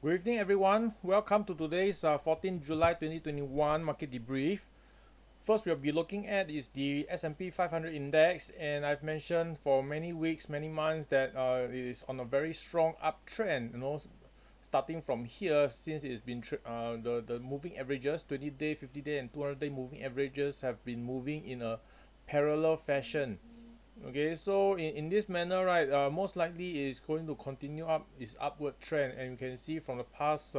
Good evening, everyone. Welcome to today's 14 July 2021 market debrief. First, we'll be looking at is the S&P 500 index, and I've mentioned for many weeks, many months that it is on a very strong uptrend. Starting from here, since it's been the moving averages, 20-day, 50-day, and 200-day moving averages have been moving in a parallel fashion. Okay, so in this manner, right, most likely is going to continue up its upward trend, and you can see from the past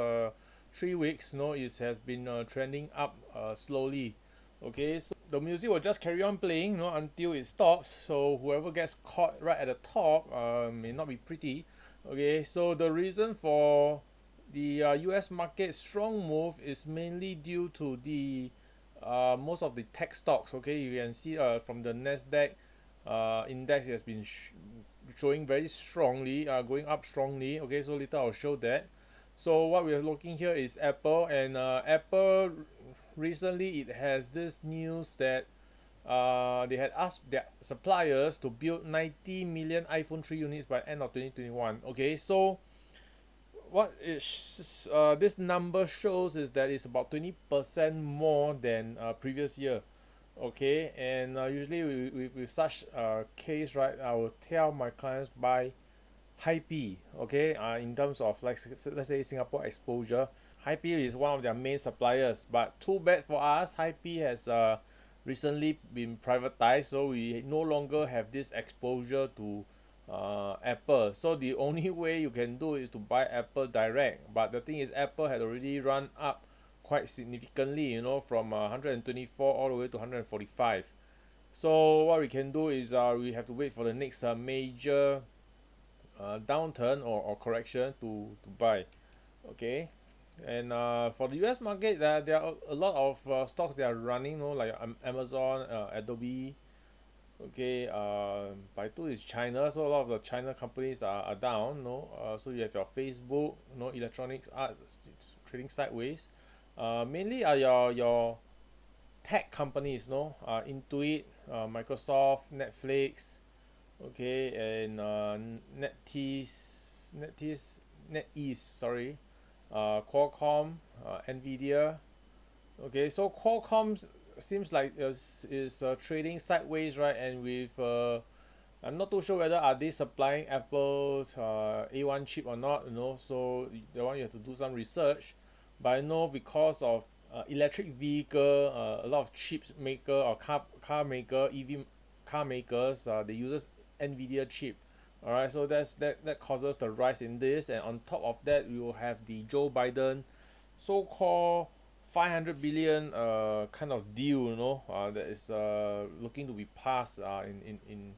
3 weeks, it has been trending up slowly. Okay, so the music will just carry on playing, until it stops. So whoever gets caught right at the top may not be pretty. Okay, so the reason for the U.S. market strong move is mainly due to the most of the tech stocks. Okay, you can see from the Nasdaq index has been showing very strongly, going up strongly. Okay, so later I'll show that. So what we are looking here is Apple, and Apple recently it has this news that they had asked their suppliers to build 90 million iPhone 3 units by end of 2021. Okay, so what is this number shows is that it's about 20% more than previous year. Okay, and usually with such case, right, I will tell my clients buy high P. Okay, in terms of like let's say Singapore exposure, high P is one of their main suppliers, but too bad for us, high P has recently been privatized, so we no longer have this exposure to Apple. So the only way you can do is to buy Apple direct, but the thing is Apple had already run up quite significantly, from 124 all the way to 145. So what we can do is we have to wait for the next major downturn or correction to buy. Okay, and for the US market, there are a lot of stocks that are running, like Amazon, Adobe. Okay, Baidu is China, so a lot of the China companies are down. So you have your Facebook, electronics are trading sideways. Mainly are your tech companies, Intuit, Microsoft, Netflix, okay, and NetEase, sorry, Qualcomm, Nvidia. Okay, so Qualcomm seems like is trading sideways, right? And with I'm not too sure whether are they supplying Apple's A1 chip or not, so that one you have to do some research. But I know because of electric vehicle, a lot of chips maker or car maker, EV car makers, they uses Nvidia chip. All right, so that causes the rise in this, and on top of that, we will have the Joe Biden so-called 500 billion kind of deal, that is looking to be passed in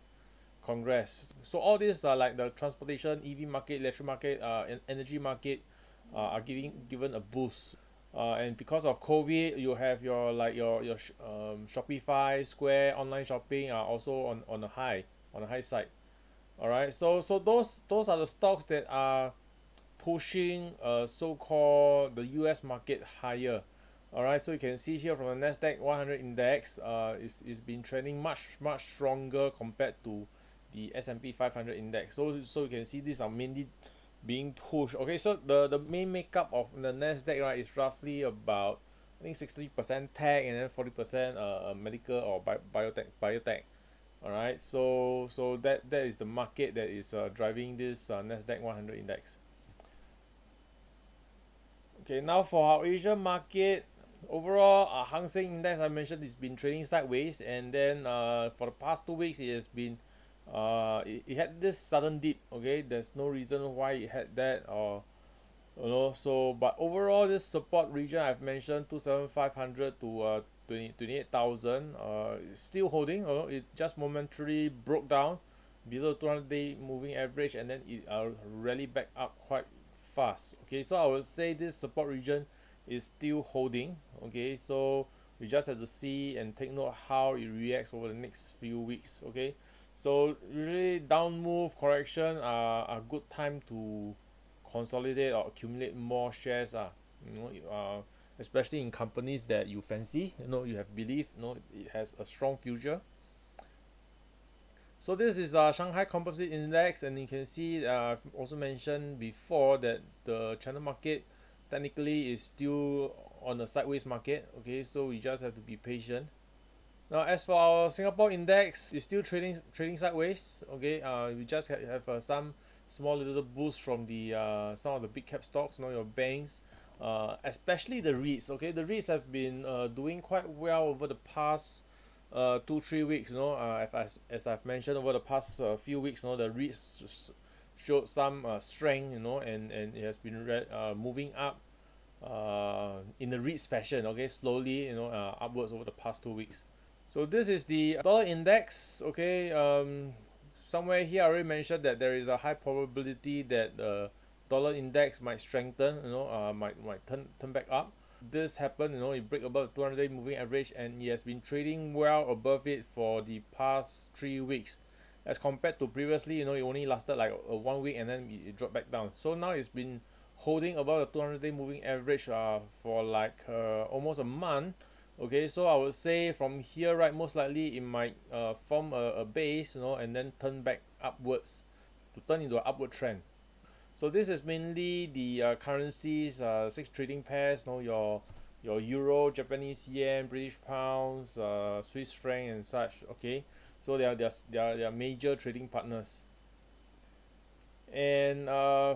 Congress. So all these are like the transportation, EV market, electric market, and energy market are given a boost. And because of COVID, you have your Shopify, Square, online shopping are also on a high side. All right. So those are the stocks that are pushing so-called the U.S. market higher. All right, so you can see here from the Nasdaq 100 index, is been trending much stronger compared to the S&P 500 index. So you can see these are mainly being pushed. Okay, so the main makeup of the Nasdaq, right, is roughly about, I think, 60% tech and then 40% medical or biotech. All right, so that is the market that is driving this Nasdaq 100 index. Okay, now for our Asian market, overall, Hang Seng Index I mentioned it's been trading sideways, and then for the past 2 weeks it has been it had this sudden dip. Okay, there's no reason why it had that, or so, but overall this support region I've mentioned 27,500 to 28,000 is still holding. It just momentarily broke down below 200-day moving average, and then it rally back up quite fast. Okay, so I would say this support region is still holding. Okay, so we just have to see and take note how it reacts over the next few weeks. Okay, so usually down move correction are a good time to consolidate or accumulate more shares, especially in companies that you fancy, you have belief, it has a strong future. So this is Shanghai Composite Index, and you can see I've also mentioned before that the China market technically is still on a sideways market. Okay, so we just have to be patient. Now, as for our Singapore index, it's still trading sideways. Okay, we just have some small little boost from the some of the big cap stocks, your banks, especially the REITs. Okay, the REITs have been doing quite well over the past 2-3 weeks. As I've mentioned over the past few weeks, the REITs showed some strength, and it has been moving up in the REITs fashion. Okay, slowly, upwards over the past 2 weeks. So this is the dollar index. Okay, somewhere here I already mentioned that there is a high probability that the dollar index might strengthen, might turn back up. This happened, it break above the 200-day moving average, and it has been trading well above it for the past 3 weeks. As compared to previously, it only lasted like 1 week and then it dropped back down. So now it's been holding above the 200-day moving average for like almost a month. Okay, so I would say from here, right, most likely it might form a base, and then turn back upwards to turn into an upward trend. So this is mainly the currencies, 6 trading pairs, your euro, Japanese yen, British pounds, Swiss franc, and such. Okay, so they are major trading partners. And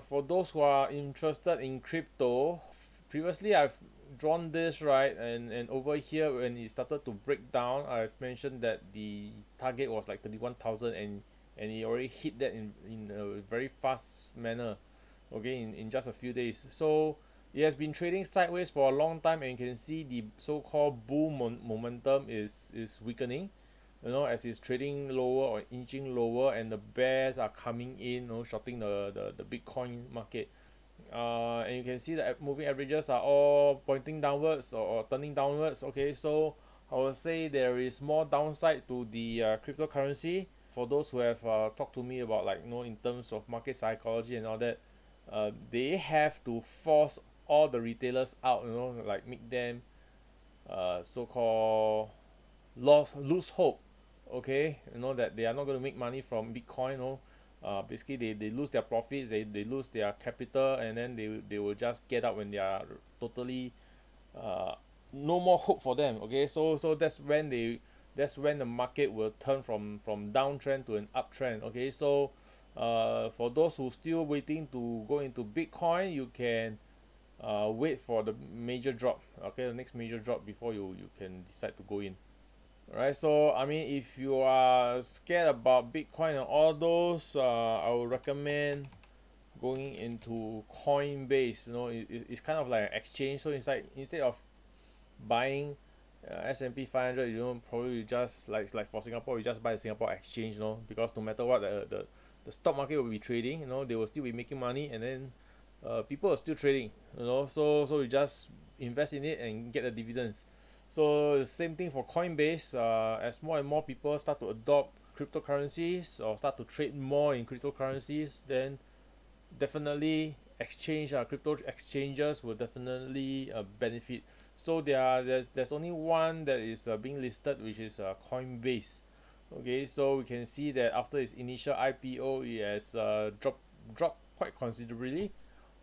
for those who are interested in crypto, previously I've drawn this, right, and over here when it started to break down, I've mentioned that the target was like 31,000, and it already hit that in a very fast manner. Okay, in just a few days. So it has been trading sideways for a long time, and you can see the so-called bull momentum is weakening, as it's trading lower or inching lower, and the bears are coming in, shorting the Bitcoin market. And you can see the moving averages are all pointing downwards, or turning downwards. Okay, so I would say there is more downside to the cryptocurrency. For those who have talked to me about, like, in terms of market psychology and all that, they have to force all the retailers out, like make them so-called lose hope. Okay, that they are not going to make money from Bitcoin. Basically they lose their profits, they lose their capital, and then they will just get out when they are totally uh, no more hope for them. Okay, so that's when the market will turn from downtrend to an uptrend. Okay, so for those who still waiting to go into Bitcoin, you can wait for the major drop. Okay, the next major drop before you can decide to go in. Right, so I mean, if you are scared about Bitcoin and all those, I would recommend going into Coinbase. It's kind of like an exchange. So it's like, instead of buying S&P 500, probably just like for Singapore, you just buy the Singapore exchange, because no matter what, the stock market will be trading. They will still be making money, and then people are still trading. So you just invest in it and get the dividends. So the same thing for Coinbase. As more and more people start to adopt cryptocurrencies or start to trade more in cryptocurrencies, then definitely crypto exchanges will definitely benefit. So there's only one that is being listed, which is Coinbase. Okay, so we can see that after its initial IPO, it has dropped quite considerably,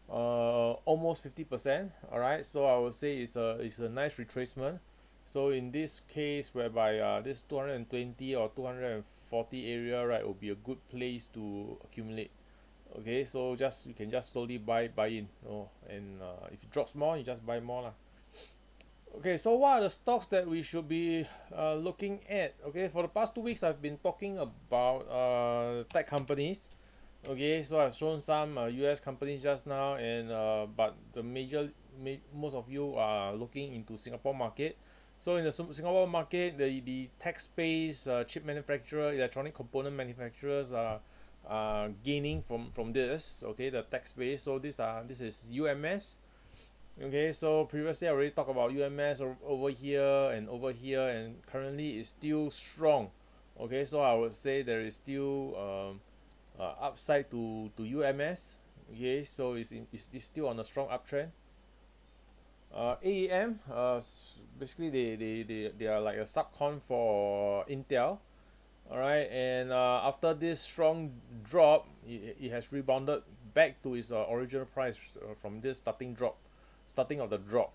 almost 50%. All right, so I would say it's a nice retracement. So in this case, whereby this 220 or 240 area, right, will be a good place to accumulate. Okay, so you can just slowly buy in, and if it drops more, you just buy more lah. Okay, so what are the stocks that we should be looking at? Okay, for the past 2 weeks, I've been talking about tech companies. Okay, so I've shown some US companies just now, and but most of you are looking into Singapore market. So in the Singapore market, the tech space, chip manufacturer, electronic component manufacturers are gaining from this. Okay, the tech space. So this is UMS. Okay, so previously I already talked about UMS over here and over here, and currently it's still strong. Okay, so I would say there is still upside to UMS. Okay, so it's still on a strong uptrend. AEM, basically they are like a subcon for Intel. All right, and after this strong drop, it has rebounded back to its original price from this starting of the drop.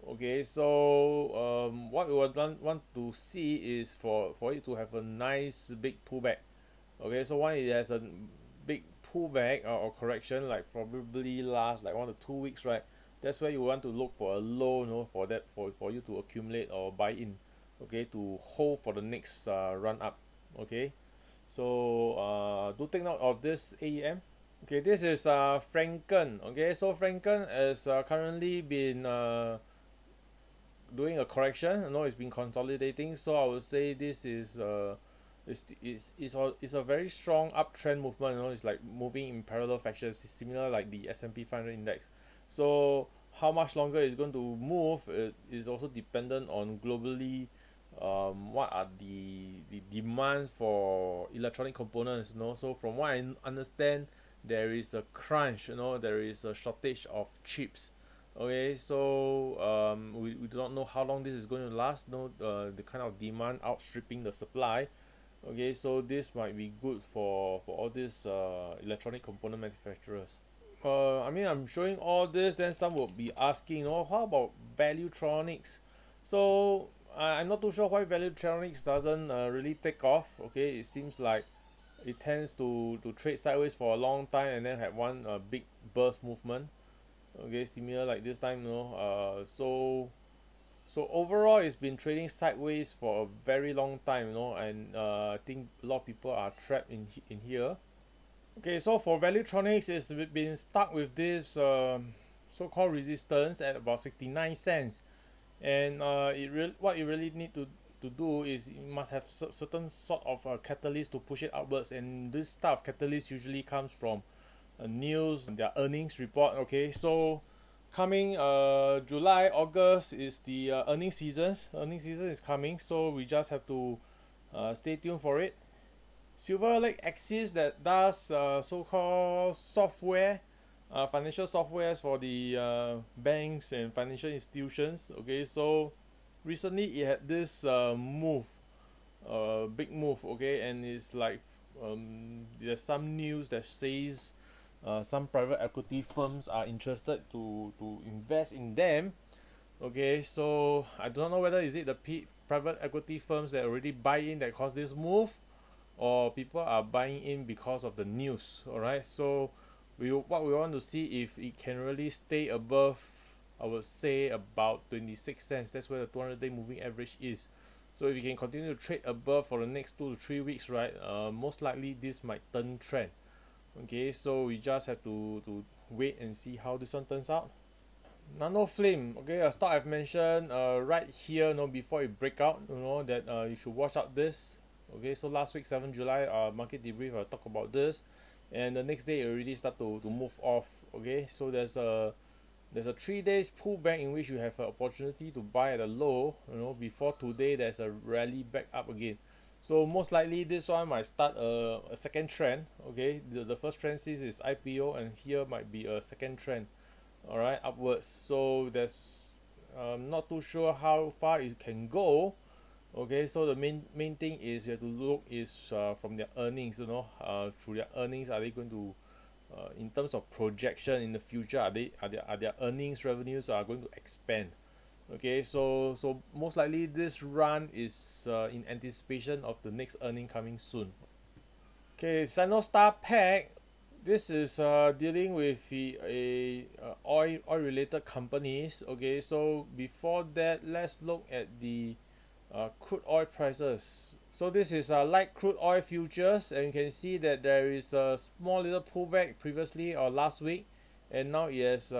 Okay, so what we would want to see is for it to have a nice big pullback. Okay, so when it has a big pullback or correction, like probably last like 1 to 2 weeks, right? That's where you want to look for a low, for that for you to accumulate or buy in, okay, to hold for the next run up. Okay, so do take note of this AEM. Okay, this is Franken. Okay, so Franken is currently been doing a correction. It's been consolidating. So I would say this is a very strong uptrend movement. It's like moving in parallel fashion, it's similar like the S&P 500 index. So how much longer it's going to move is also dependent on globally what are the demands for electronic components. So from what I understand, there is a crunch. There is a shortage of chips. Okay, so we do not know how long this is going to last. The kind of demand outstripping the supply. Okay, so this might be good for all these electronic component manufacturers. I mean, I'm showing all this, then some will be asking, how about Valuetronics? So I'm not too sure why Valuetronics doesn't really take off. Okay, it seems like it tends to trade sideways for a long time and then have one big burst movement. Okay, similar like this time. So overall it's been trading sideways for a very long time. And I think a lot of people are trapped in here. Okay, so for Valuetronics, it's been stuck with this so-called resistance at about 69 cents. And what you really need to do is you must have certain sort of catalyst to push it upwards, and this type of catalyst usually comes from news, their earnings report. Okay, so coming July, August is the earnings season is coming, so we just have to stay tuned for it. Silver Lake Axis that does so-called software, financial softwares for the banks and financial institutions. Okay, so recently it had this big move. Okay, and it's like there's some news that says some private equity firms are interested to invest in them. Okay, so I don't know whether is it the private equity firms that already buy in that caused this move, or people are buying in because of the news. All right, so what we want to see if it can really stay above, I would say about 26 cents. That's where the 200-day moving average is. So if you can continue to trade above for the next 2 to 3 weeks, right, most likely this might turn trend. Okay, so we just have to wait and see how this one turns out. Nano Flame, okay, a stock I've mentioned right here, before it break out, that you should watch out this. Okay, so last week 7 July market debrief, I talked about this, and the next day it already start to move off. Okay, so there's a 3 days pullback in which you have an opportunity to buy at a low. Before today there's a rally back up again. So most likely this one might start a second trend. Okay, the first trend sees is IPO, and here might be a second trend. All right, upwards. So there's not too sure how far it can go. Okay, so the main thing is you have to look is from their earnings. Through their earnings, are they going to in terms of projection in the future, are their earnings revenues are going to expand. Okay, so most likely this run is in anticipation of the next earning coming soon. Okay, Sinostar Pack. This is dealing with oil related companies. Okay, so before that, let's look at the crude oil prices. So this is light crude oil futures, and you can see that there is a small little pullback previously or last week, and now it has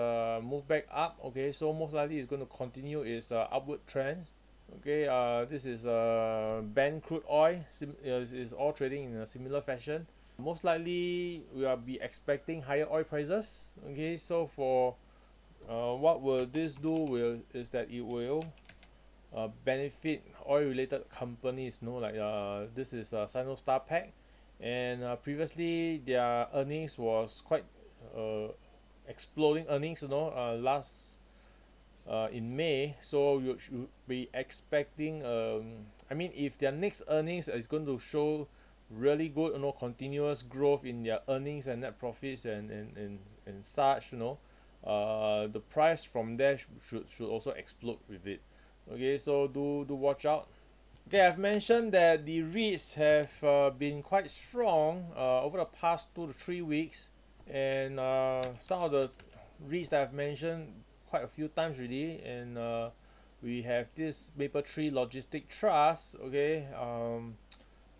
moved back up. Okay, so most likely it's going to continue its upward trend. Okay, this is Brent crude oil. Is all trading in a similar fashion. Most likely we will be expecting higher oil prices. Okay, so for what will this do will is that it will benefit oil related companies. Like this is Sinostar Pack, and previously their earnings was quite uh, exploding earnings. Last in May, so you should be expecting I mean, if their next earnings is going to show really good, continuous growth in their earnings and net profits and such, the price from there should also explode with it. Okay, so do watch out. Okay, I've mentioned that the REITs have been quite strong over the past 2 to 3 weeks, and some of the REITs that I've mentioned quite a few times already, and we have this Mapletree Logistic Trust. Okay,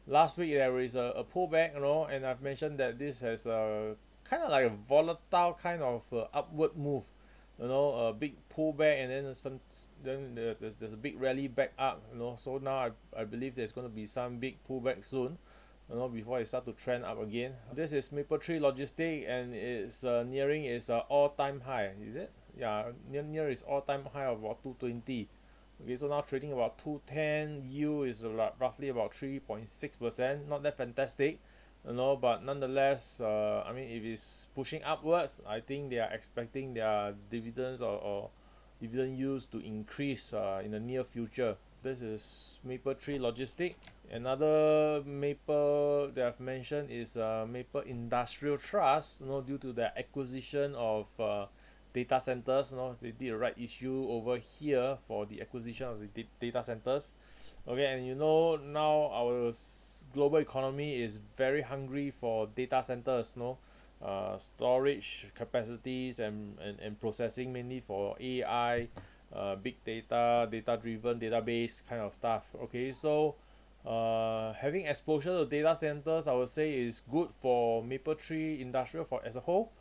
last week there is a pullback, and I've mentioned that this has a kind of like a volatile kind of upward move, a big pullback, and then there's a big rally back up, so now I believe there's going to be some big pullback soon, before it start to trend up again. This is Mapletree Logistic, and it's nearing its all-time high, is it? Yeah, near its all-time high of about 220. Okay, so now trading about 210, yield is roughly about 3.6%. Not that fantastic, but nonetheless, I mean, if it's pushing upwards, I think they are expecting their dividends or dividend yields to increase in the near future. This is Mapletree Logistic. Another Maple that I've mentioned is Maple Industrial Trust. Due to the acquisition of data centers, they did a right issue over here for the acquisition of the data centers. Okay, and now our global economy is very hungry for data centers, storage capacities and processing, mainly for AI, big data, data driven database kind of stuff. Okay, so having exposure to data centers, I would say, is good for Mapletree Industrial for as a whole.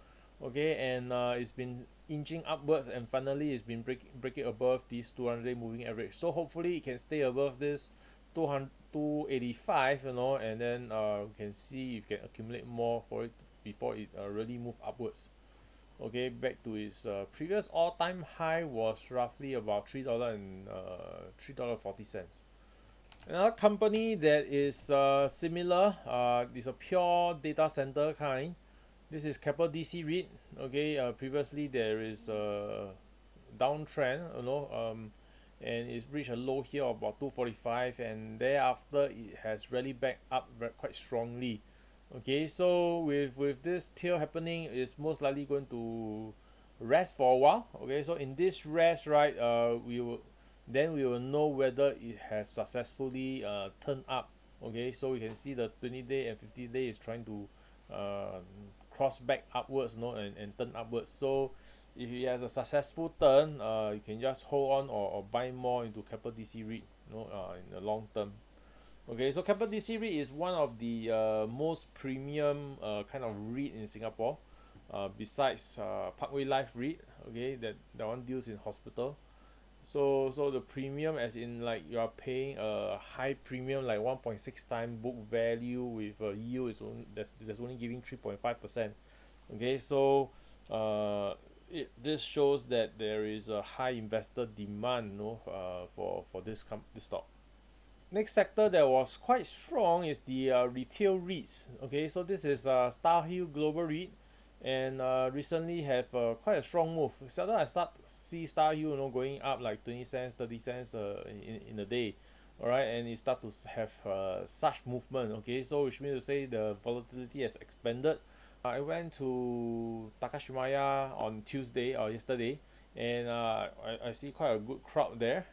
Okay, and it's been inching upwards, and finally it's been breaking above this 200-day moving average. So hopefully it can stay above this 200 285, and then we can see if we can accumulate more for it before it really move upwards. Okay, back to its previous all-time high was roughly about $3.40. Another company that is similar, is a pure data center kind. This is Keppel DC REIT. Okay, previously there is a downtrend, and it's reached a low here of about 245, and thereafter it has rallied back up quite strongly. Okay, so with this tail happening, it's most likely going to rest for a while. Okay, so in this rest, right, we will know whether it has successfully turned up. Okay, so we can see the 20-day and 50-day is trying to uh, cross back upwards, and turn upwards. So if it has a successful turn, you can just hold on or buy more into Keppel DC REIT, in the long term. Okay, so Keppel DC REIT is one of the most premium kind of REIT in Singapore, besides Parkway Life REIT. Okay, that one deals in hospital. So the premium, as in like you are paying a high premium, like 1.6 times book value, with a yield is only that's only giving 3.5%. Okay, so this shows that there is a high investor demand, for this stock. Next sector that was quite strong is the retail REITs. Okay, so this is Starhill Global REIT, and recently have quite a strong move. Seldom I start to see Starhill, going up like 20 cents, 30 cents in a day. All right, and it start to have such movement. Okay, so which means to say the volatility has expanded. I went to Takashimaya on Tuesday or yesterday, and I see quite a good crowd there.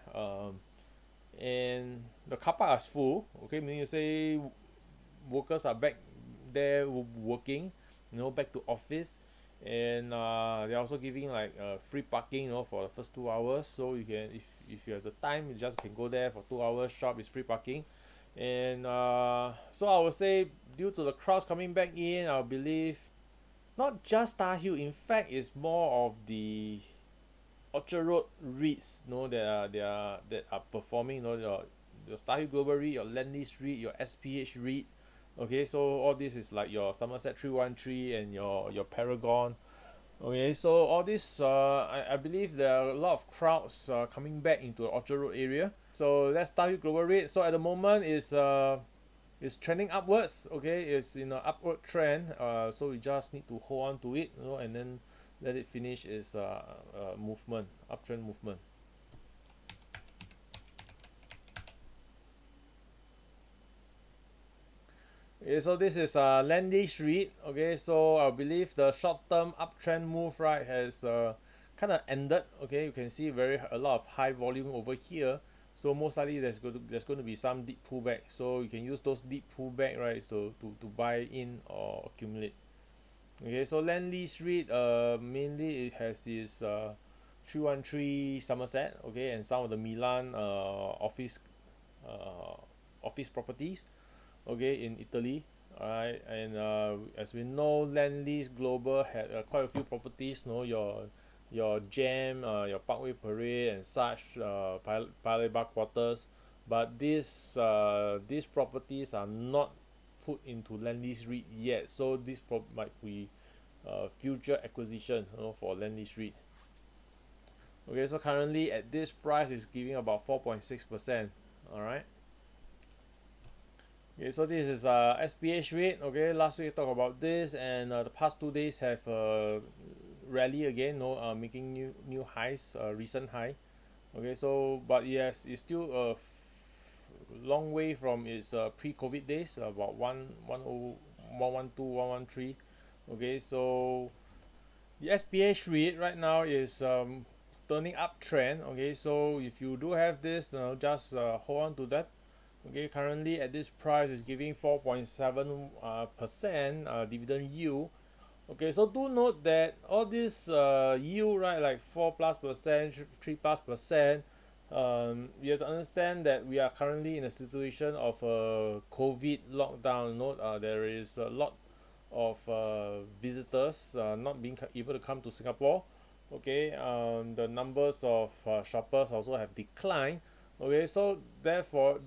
And the car park is full. Okay, meaning to say workers are back there working, back to office, and they're also giving like free parking, for the first 2 hours. So you can, if you have the time, you just can go there for 2 hours, shop is free parking. And so I would say, due to the crowds coming back in, I believe not just Starhill, in fact it's more of the Orchard Road REITs, that are performing, your Starhill Global REIT, your Lendlease REIT, your SPH REIT. Okay, so all this is like your Somerset 313 and your Paragon. Okay, so all this, I believe there are a lot of crowds coming back into the Orchard Road area. So that's Starhill Global REIT. So at the moment is trending upwards. Okay, it's in an upward trend. So we just need to hold on to it, and then let it finish its movement, uptrend movement. Okay, so this is a Landish read. Okay, so I believe the short-term uptrend move right has kind of ended. Okay, you can see a lot of high volume over here. So most likely there's going to be some deep pullback. So you can use those deep pullback right to buy in or accumulate. Okay, so Landlease REIT mainly it has its 313 Somerset, okay, and some of the Milan uh, office properties, okay, in Italy. Alright, and as we know, Landlease Global had quite a few properties, no, your Gem, your Parkway Parade and such, Paya Quarters, but these properties are not put into Landlease REIT yet, so this might be future acquisition, for Landlease REIT. Okay, so currently at this price is giving about 4.6%. All right. Okay, so this is SPH rate. Okay, last week we talked about this, and the past 2 days have rally again, no, making new highs, recent high. Okay, so but yes, it's still a long way from its pre-COVID days, about 112, 113. Okay, so the SPH rate right now is turning uptrend. Okay, so if you do have this, just hold on to that. Okay, currently at this price is giving 4.7 percent dividend yield. Okay, so do note that all this yield, right, like 4+%, 3+%, you have to understand that we are currently in a situation of a COVID lockdown. Note there is a lot of visitors not being able to come to Singapore. Okay, the numbers of shoppers also have declined. Okay, so therefore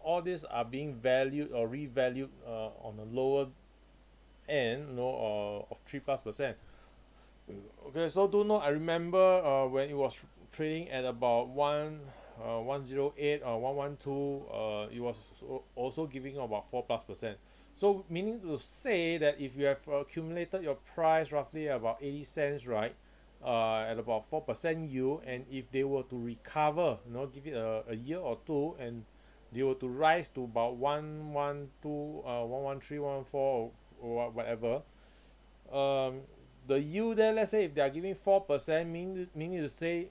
all these are being valued or revalued on a lower end, of 3+%. Okay, so do know I remember when it was trading at about 108 or 112, it was also giving about 4+%. So meaning to say that if you have accumulated your price roughly about 80 cents, right, at about 4% yield, and if they were to recover, give it a year or two, and they were to rise to about 112, 113, 114, or whatever, um, the yield there, let's say if they are giving 4%, meaning to say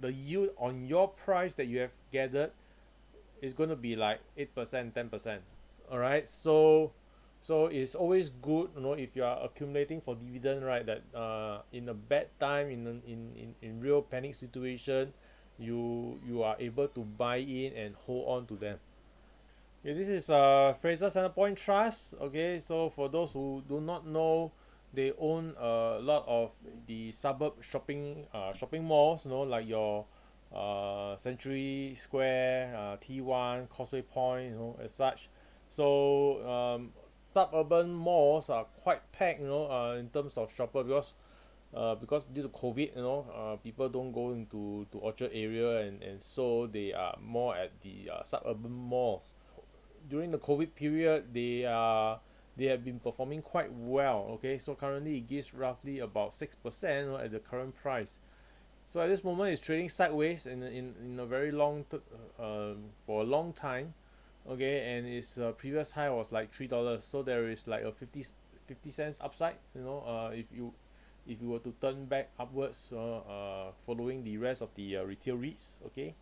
the yield on your price that you have gathered is going to be like 8%, 10%. All right, so it's always good, if you are accumulating for dividend, right, that in a bad time, in real panic situation, you are able to buy in and hold on to them. Okay, this is Fraser Centrepoint Trust. Okay, so for those who do not know, they own a lot of the suburb shopping malls, like your Century Square, T1, Causeway Point, as such. So suburban malls are quite packed, in terms of shopper, because due to COVID, people don't go into to Orchard area, and so they are more at the suburban malls. During the COVID period, they have been performing quite well. Okay, so currently it gives roughly about 6%, at the current price. So at this moment it's trading sideways in a very for a long time. Okay, and its previous high was like $3. So there is like a 50 cents upside, if you were to turn back upwards, following the rest of the retail REITs. Okay,